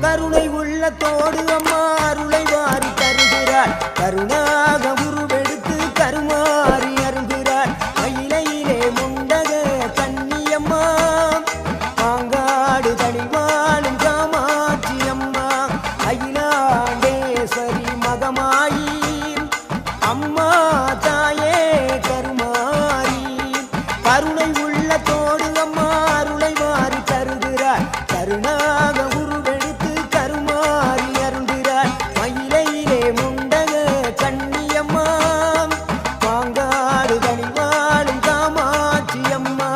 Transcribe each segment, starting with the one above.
கருணை உள்ளத்தோடு அம்மா அருளை வாரி தருகிறாள். கருணாக உருவெடுத்து கருமாறி அருள்கிறாள். மயிலையிலே முண்டக கன்னியம்மா, மாங்காடு தனிவாழும் காமாட்சி அம்மா, அகிலாண்டேஸ்வரி மகமாயி அம்மா தாயே கருமாரி. கருணை உள்ளத்தோடு அம்மா அருளை வாரி தருகிறாள். கருணாக உருவெடுத்து கருமாறி அருள்கிறாள். மயிலையிலே முண்டக கன்னியம்மா, மாங்காடு தனிவாழும் காமாட்சி அம்மா,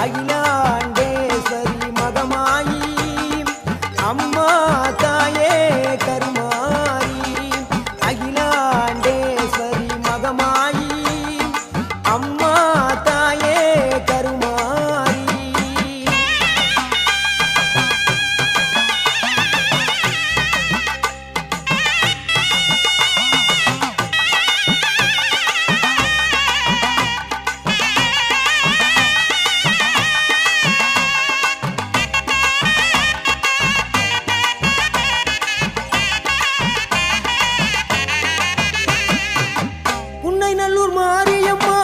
அகிலாண்டேஸ்வரி மகமாயி அம்மா தாயே கருமாரி. அகிலாண்டேஸ்வரி மகமாயி அம்மா தாயே கருமாரி. உன்னை நல்லூர் மாரியம்மா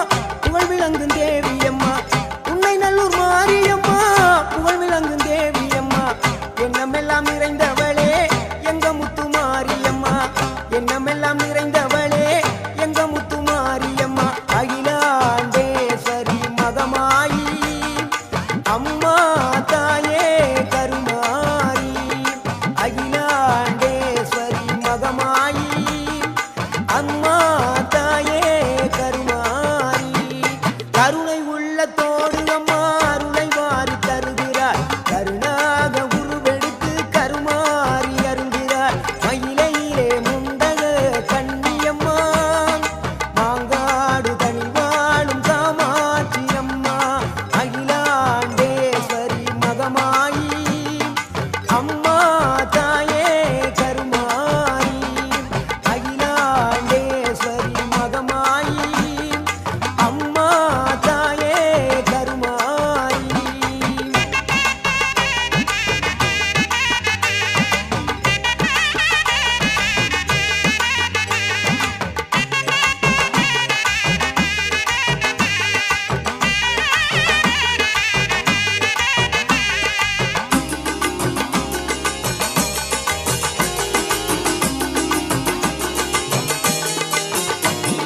புகழ் விளங்கும் தேவியம்மா, உன்னை நல்லூர் மாரியம்மா புகழ் விளங்கும் தேவியம்மா, எண்ணமெல்லாம் நிறைந்தவளே எங்க முத்து மாரியம்மா, எண்ணமெல்லாம்